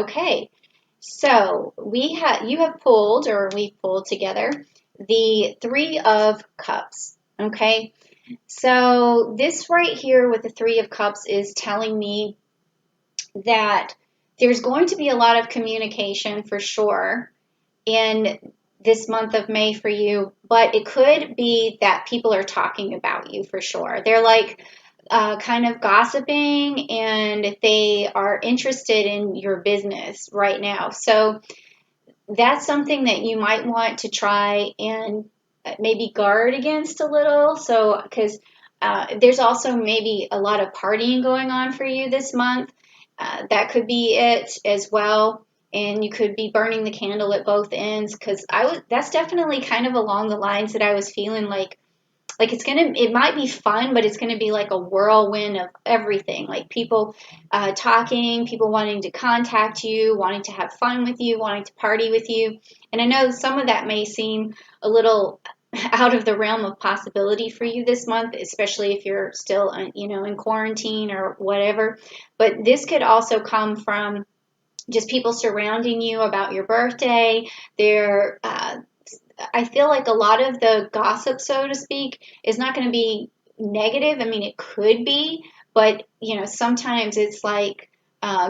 Okay. So you have pulled, or we pulled together, the Three of Cups. Okay. So this right here with the Three of Cups is telling me that there's going to be a lot of communication for sure in this month of May for you, but it could be that people are talking about you for sure. They're like kind of gossiping and they are interested in your business right now. So that's something that you might want to try and maybe guard against a little. So, because there's also maybe a lot of partying going on for you this month. That could be it as well. And you could be burning the candle at both ends because that's definitely kind of along the lines that I was feeling like it might be fun, but it's gonna be like a whirlwind of everything. Like people talking, people wanting to contact you, wanting to have fun with you, wanting to party with you. And I know some of that may seem a little out of the realm of possibility for you this month, especially if you're still, in quarantine or whatever. But this could also come from just people surrounding you about your birthday. They're I feel like a lot of the gossip, so to speak, is not going to be negative. I mean, it could be, but sometimes it's like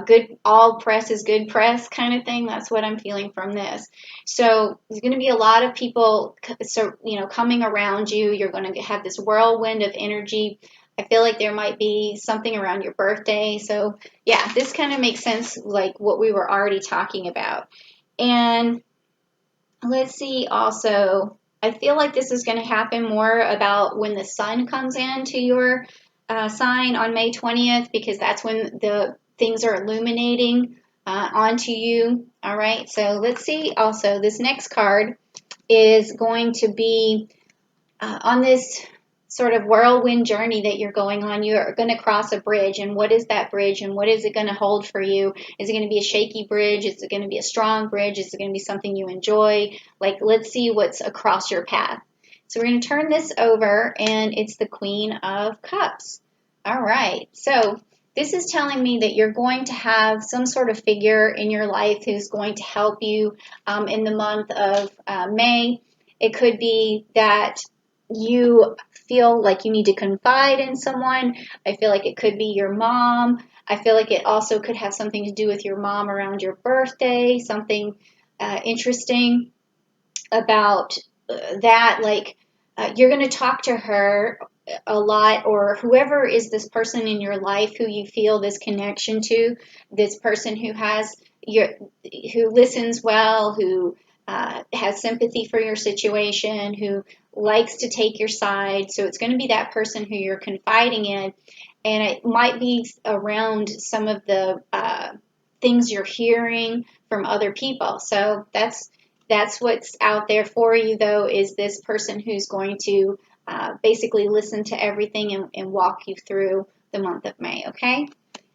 good, all press is good press kind of thing. That's what I'm feeling from this. So there's going to be a lot of people, so coming around you. You're going to have this whirlwind of energy. I feel like there might be something around your birthday. So yeah, this kind of makes sense, like what we were already talking about. And let's see also, I feel like this is going to happen more about when the sun comes into your sign on May 20th, because that's when the things are illuminating onto you. All right, so let's see also, this next card is going to be on this sort of whirlwind journey that you're going on. You're going to cross a bridge, and what is that bridge, and what is it going to hold for you? Is it going to be a shaky bridge? Is it going to be a strong bridge? Is it going to be something you enjoy? Like, let's see what's across your path. So we're going to turn this over, and it's the Queen of Cups. All right, so this is telling me that you're going to have some sort of figure in your life who's going to help you in the month of May. It could be that you feel like you need to confide in someone. I feel like it could be your mom. I feel like it also could have something to do with your mom around your birthday, something interesting about that. Like you're going to talk to her a lot, or whoever is this person in your life who you feel this connection to, this person who listens well, who has sympathy for your situation, who likes to take your side. So it's going to be that person who you're confiding in, and it might be around some of the things you're hearing from other people. So that's what's out there for you, though, is this person who's going to basically listen to everything and walk you through the month of May. Okay.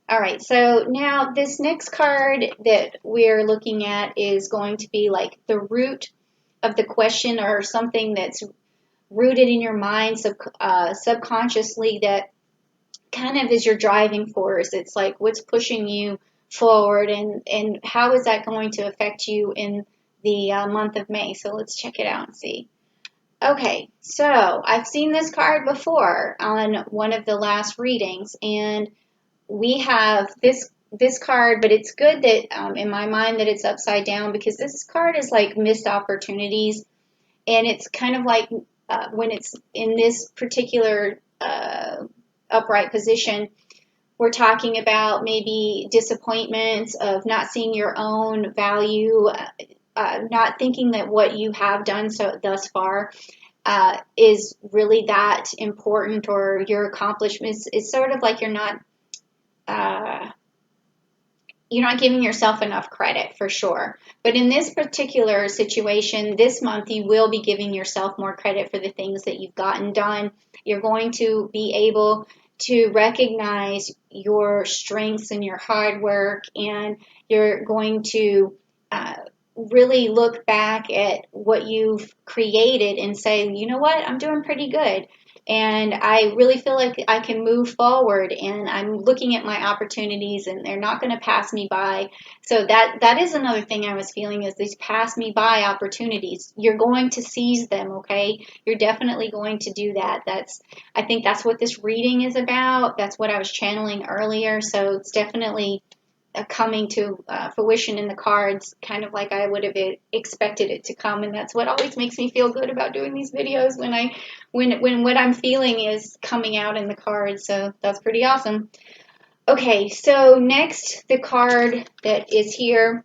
All right, so now this next card that we're looking at is going to be like the root of the question, or something that's rooted in your mind subconsciously, that kind of is your driving force. It's like what's pushing you forward, and how is that going to affect you in the month of May. So let's check it out and see. Okay, so I've seen this card before on one of the last readings, and we have this card, but it's good that in my mind that it's upside down, because this card is like missed opportunities, and it's kind of like when it's in this particular upright position, we're talking about maybe disappointments of not seeing your own value, not thinking that what you have done thus far is really that important, or your accomplishments. It's sort of like uh, you're not giving yourself enough credit for sure. But in this particular situation, this month, you will be giving yourself more credit for the things that you've gotten done. You're going to be able to recognize your strengths and your hard work, and you're going to really look back at what you've created and say, you know what, I'm doing pretty good. and I really feel like I can move forward, and I'm looking at my opportunities and they're not going to pass me by. So that is another thing I was feeling, is these pass me by opportunities. You're going to seize them, okay? You're definitely going to do that. I think that's what this reading is about. That's what I was channeling earlier. So it's definitely coming to fruition in the cards, kind of like I would have expected it to come. And that's what always makes me feel good about doing these videos, when what I'm feeling is coming out in the cards. So that's pretty awesome. Okay, so next, the card that is here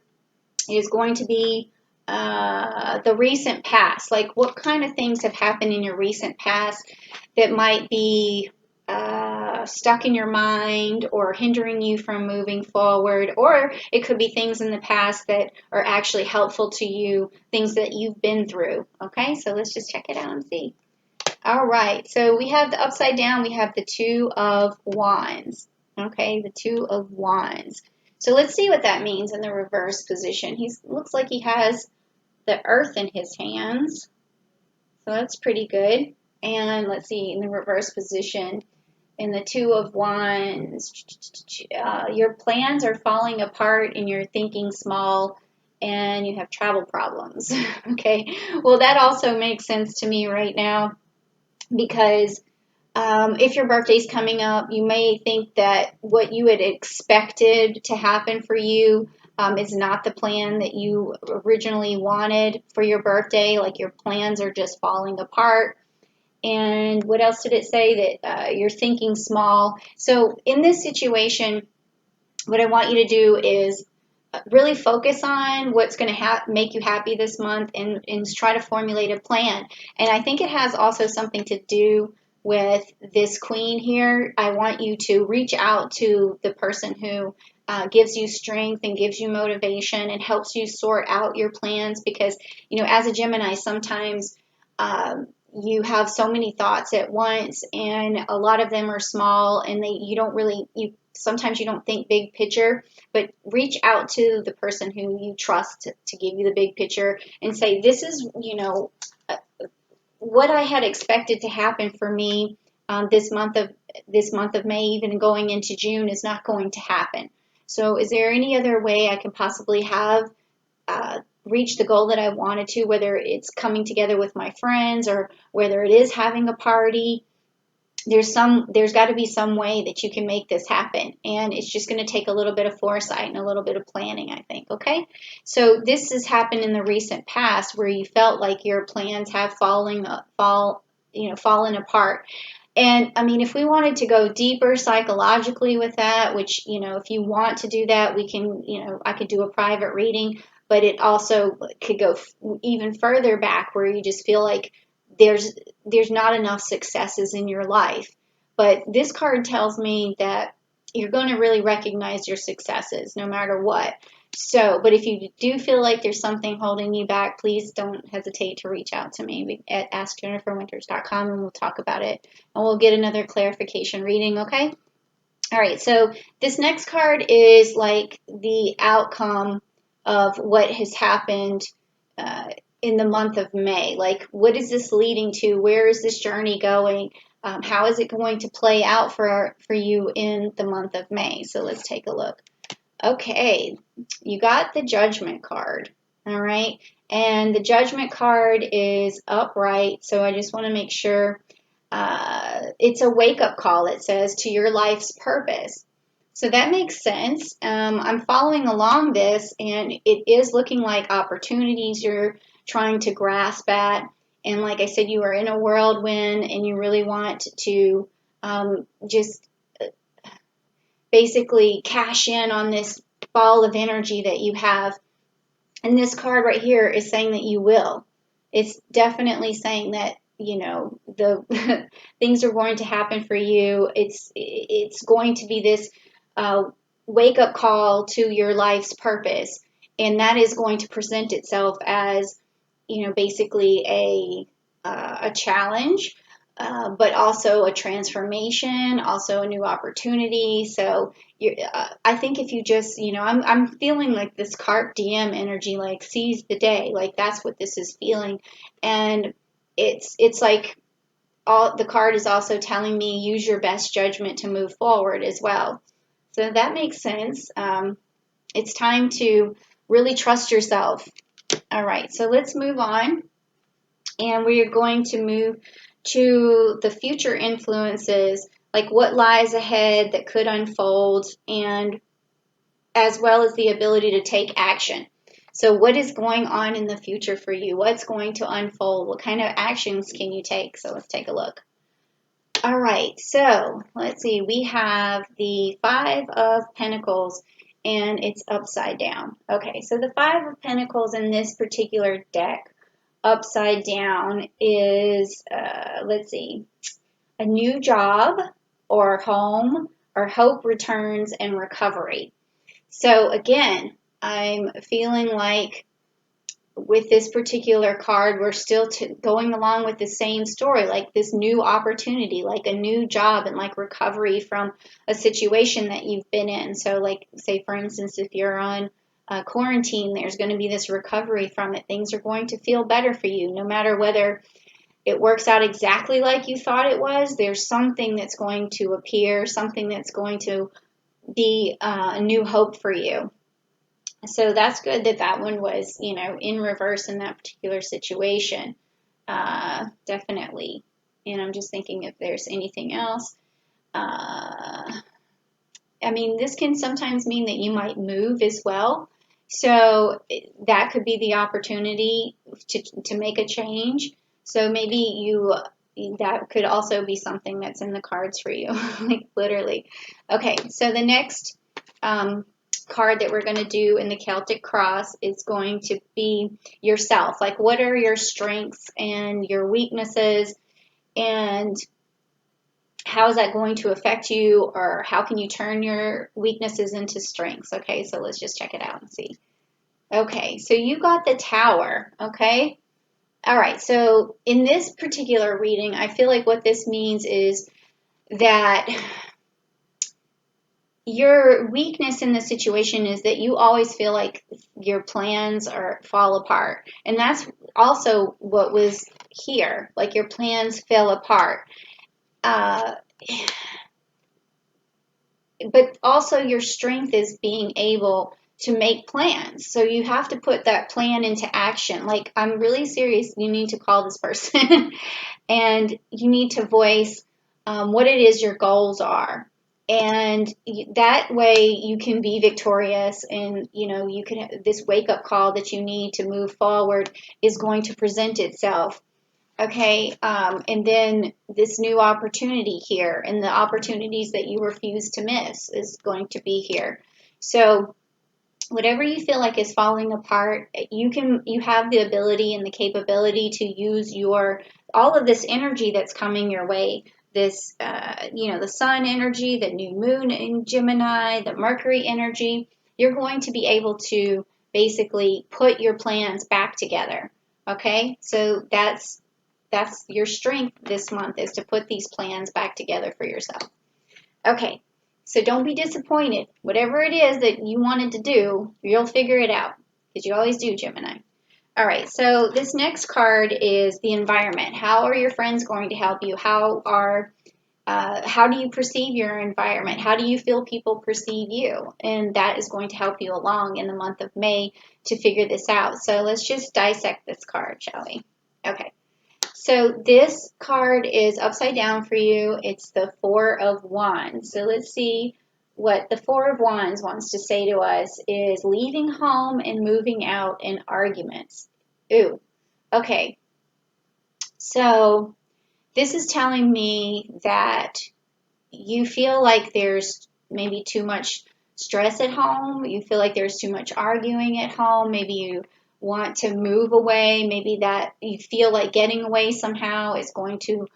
is going to be the recent past. Like, what kind of things have happened in your recent past that might be stuck in your mind or hindering you from moving forward, or it could be things in the past that are actually helpful to you, things that you've been through. Okay, so let's just check it out and see. All right, so we have the upside down, we have the Two of Wands. Okay, the Two of Wands. So let's see what that means in the reverse position. He looks like he has the earth in his hands, so that's pretty good. And let's see, in the reverse position, in the Two of Wands, your plans are falling apart and you're thinking small and you have travel problems. Okay, well, that also makes sense to me right now, because if your birthday's coming up, you may think that what you had expected to happen for you is not the plan that you originally wanted for your birthday. Like, your plans are just falling apart. And what else did it say? That you're thinking small. So in this situation, what I want you to do is really focus on what's going to make you happy this month, and try to formulate a plan. And I think it has also something to do with this queen here. I want you to reach out to the person who gives you strength and gives you motivation and helps you sort out your plans, because, as a Gemini, sometimes you have so many thoughts at once, and a lot of them are small, and sometimes you don't think big picture. But reach out to the person who you trust to give you the big picture and say, this is, what I had expected to happen for me this month of May, even going into June, is not going to happen. So is there any other way I can possibly have reach the goal that I wanted to, whether it's coming together with my friends or whether it is having a party? There's got to be some way that you can make this happen, and it's just going to take a little bit of foresight and a little bit of planning, I think. Okay, so this has happened in the recent past, where you felt like your plans have fallen apart. And I mean, if we wanted to go deeper psychologically with that, which, if you want to do that, we can, I could do a private reading, but it also could go even further back, where you just feel like there's not enough successes in your life. But this card tells me that you're going to really recognize your successes no matter what. So, but if you do feel like there's something holding you back, please don't hesitate to reach out to me at askjenniferwinters.com, and we'll talk about it, and we'll get another clarification reading, okay? All right, so this next card is like the outcome of what has happened in the month of May. Like, what is this leading to? Where is this journey going? How is it going to play out for you in the month of May? So let's take a look. Okay, you got the Judgment card, all right? And the Judgment card is upright, so I just want to make sure it's a wake-up call, it says, to your life's purpose. So that makes sense. I'm following along this, and it is looking like opportunities you're trying to grasp at. And like I said, you are in a whirlwind, and you really want to just basically cash in on this ball of energy that you have. And this card right here is saying that you will. It's definitely saying that, the things are going to happen for you. It's going to be this wake-up call to your life's purpose. And that is going to present itself as, basically a challenge, but also a transformation, also a new opportunity. So I think if you just, I'm feeling like this carpe diem energy, like seize the day, like that's what this is feeling. And it's like the card is also telling me use your best judgment to move forward as well. So that makes sense. It's time to really trust yourself. All right, so let's move on. And we are going to move to the future influences, like what lies ahead that could unfold, and as well as the ability to take action. So what is going on in the future for you? What's going to unfold? What kind of actions can you take? So let's take a look. All right, so let's see. We have the Five of Pentacles, and it's upside down. Okay, so the Five of Pentacles in this particular deck, upside down, is, let's see, a new job or home or hope returns and recovery. So again, I'm feeling like with this particular card, we're still going along with the same story, like this new opportunity, like a new job and like recovery from a situation that you've been in. So like, say, for instance, if you're on quarantine, there's going to be this recovery from it. Things are going to feel better for you, no matter whether it works out exactly like you thought it was. There's something that's going to appear, something that's going to be a new hope for you. So that's good that that one was, in reverse in that particular situation. Definitely. And I'm just thinking if there's anything else. I mean, this can sometimes mean that you might move as well. So that could be the opportunity to make a change. So maybe that could also be something that's in the cards for you, like literally. Okay, so the next card that we're going to do in the Celtic Cross is going to be yourself. Like, what are your strengths and your weaknesses, and how is that going to affect you, or how can you turn your weaknesses into strengths? Okay, so let's just check it out and see. Okay, so you got the Tower, okay? All right, so in this particular reading, I feel like what this means is that your weakness in the situation is that you always feel like your plans fall apart. And that's also what was here, like your plans fell apart. But also your strength is being able to make plans. So you have to put that plan into action. Like, I'm really serious. You need to call this person and you need to voice what it is your goals are. And that way you can be victorious, and you can, this wake up call that you need to move forward is going to present itself. Okay, and then this new opportunity here, and the opportunities that you refuse to miss is going to be here. So whatever you feel like is falling apart, you have the ability and the capability to use all of this energy that's coming your way. This, the sun energy, the new moon in Gemini, the Mercury energy. You're going to be able to basically put your plans back together. Okay, so that's your strength this month, is to put these plans back together for yourself. Okay, so don't be disappointed. Whatever it is that you wanted to do, you'll figure it out, because you always do, Gemini. All right, so this next card is the environment. How are your friends going to help you? How do you perceive your environment? How do you feel people perceive you? And that is going to help you along in the month of May to figure this out. So let's just dissect this card, shall we? Okay. So this card is upside down for you. It's the Four of Wands. So let's see what the Four of Wands wants to say to us is leaving home and moving out in arguments. Ooh, okay. So this is telling me that you feel like there's maybe too much stress at home. You feel like there's too much arguing at home. Maybe you want to move away. Maybe that you feel like getting away somehow is going to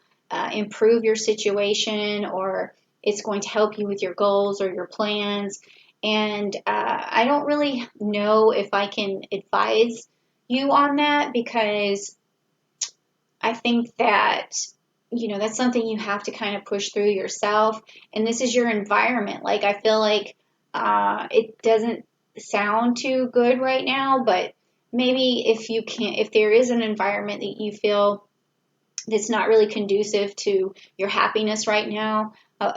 improve your situation, or it's going to help you with your goals or your plans. And I don't really know if I can advise you on that, because I think that that's something you have to kind of push through yourself. And this is your environment. Like, I feel like it doesn't sound too good right now, but maybe if there is an environment that you feel that's not really conducive to your happiness right now,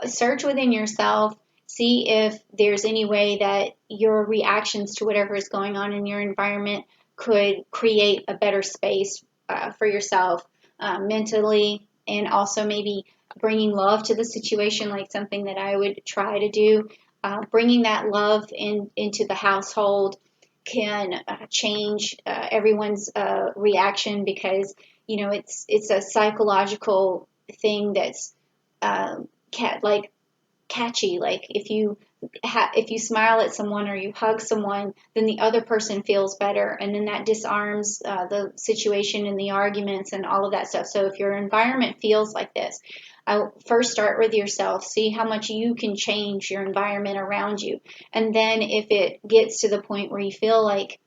search within yourself. See if there's any way that your reactions to whatever is going on in your environment could create a better space for yourself mentally, and also maybe bringing love to the situation, like something that I would try to do. Bringing that love into the household can change everyone's reaction, because it's a psychological thing that's like catchy. Like if you smile at someone or you hug someone, then the other person feels better, and then that disarms the situation and the arguments and all of that stuff. So if your environment feels like this, first start with yourself. See how much you can change your environment around you, and then if it gets to the point where you feel like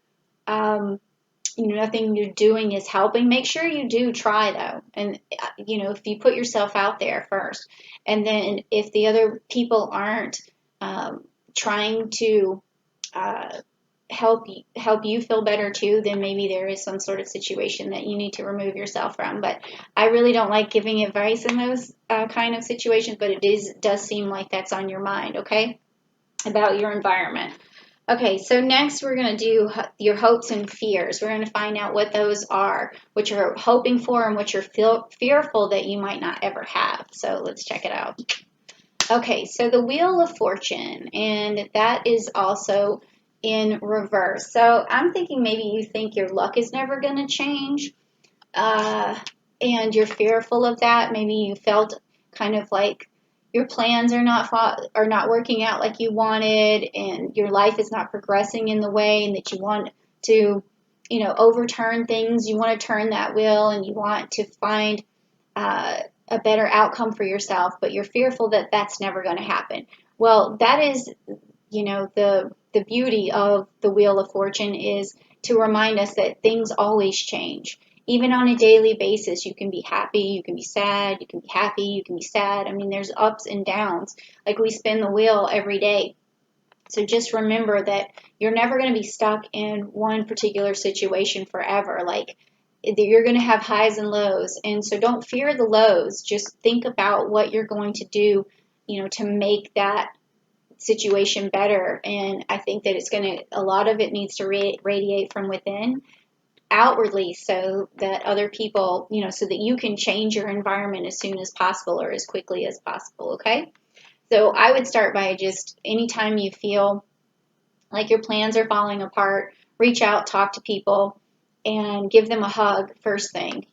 nothing you're doing is helping, make sure you do try though. And if you put yourself out there first, and then if the other people aren't trying to help you feel better too, then maybe there is some sort of situation that you need to remove yourself from. But I really don't like giving advice in those kind of situations, but does seem like that's on your mind, okay, about your environment. Okay, so next we're going to do your hopes and fears. We're going to find out what those are, what you're hoping for and what you're fearful that you might not ever have. So let's check it out. Okay, so the Wheel of Fortune, and that is also in reverse. So I'm thinking maybe you think your luck is never going to change, and you're fearful of that. Maybe you felt kind of like your plans are not working out like you wanted, and your life is not progressing in the way and that you want to, overturn things. You want to turn that wheel, and you want to find a better outcome for yourself, but you're fearful that that's never going to happen. Well, that is, the beauty of the Wheel of Fortune is to remind us that things always change. Even on a daily basis, you can be happy, you can be sad, you can be happy, you can be sad. I mean, there's ups and downs. Like we spin the wheel every day. So just remember that you're never going to be stuck in one particular situation forever. Like you're going to have highs and lows. And so don't fear the lows. Just think about what you're going to do, to make that situation better. And I think that a lot of it needs to radiate from within outwardly, so that other people, so that you can change your environment as soon as possible or as quickly as possible, okay? So I would start by just anytime you feel like your plans are falling apart, reach out, talk to people, and give them a hug first thing,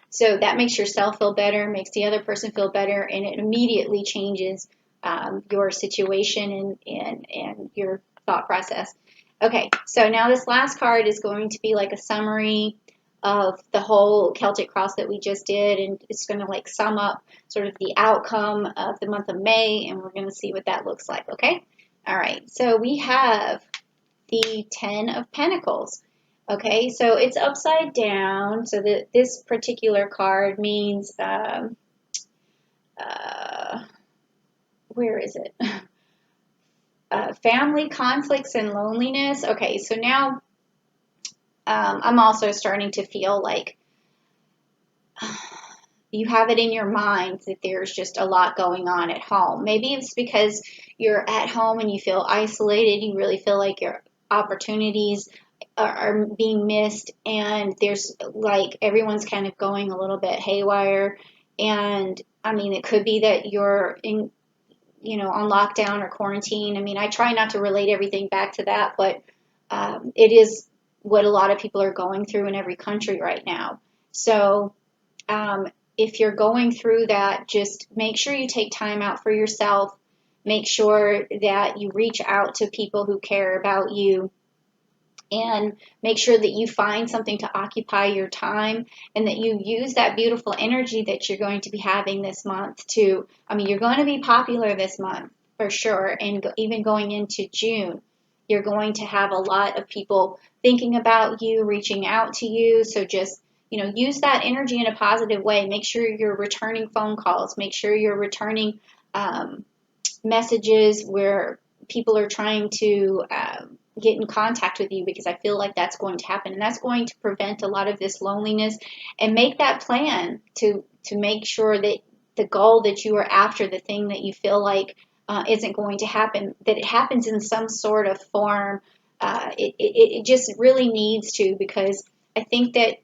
So that makes yourself feel better, makes the other person feel better, and it immediately changes your situation and your thought process. Okay, so now this last card is going to be like a summary of the whole Celtic cross that we just did, and it's going to like sum up sort of the outcome of the month of May, and we're going to see what that looks like, okay? All right, so we have the 10 of Pentacles. Okay, so it's upside down, so that this particular card means, where is it? Family conflicts and loneliness. Okay, so now I'm also starting to feel like you have it in your mind that there's just a lot going on at home. Maybe it's because you're at home and you feel isolated. You really feel like your opportunities are being missed, and there's like everyone's kind of going a little bit haywire. And I mean, it could be that you're on lockdown or quarantine. I mean, I try not to relate everything back to that, but it is what a lot of people are going through in every country right now. So if you're going through that, just make sure you take time out for yourself. Make sure that you reach out to people who care about you, and make sure that you find something to occupy your time, and that you use that beautiful energy that you're going to be having this month you're going to be popular this month for sure. And even going into June, you're going to have a lot of people thinking about you, reaching out to you. So just, use that energy in a positive way. Make sure you're returning phone calls. Make sure you're returning messages where people are trying to get in contact with you, because I feel like that's going to happen, and that's going to prevent a lot of this loneliness, and make that plan to make sure that the goal that you are after, the thing that you feel like isn't going to happen, that it happens in some sort of form. It just really needs to, because I think that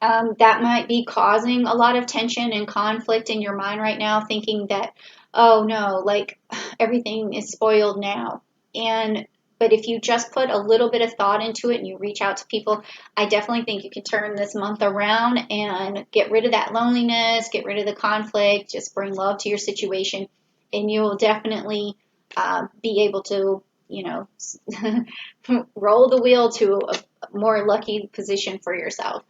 that might be causing a lot of tension and conflict in your mind right now, thinking that, oh no, like everything is spoiled now. And but if you just put a little bit of thought into it and you reach out to people, I definitely think you can turn this month around and get rid of that loneliness, get rid of the conflict, just bring love to your situation, and you'll definitely be able to, you know, roll the wheel to a more lucky position for yourself.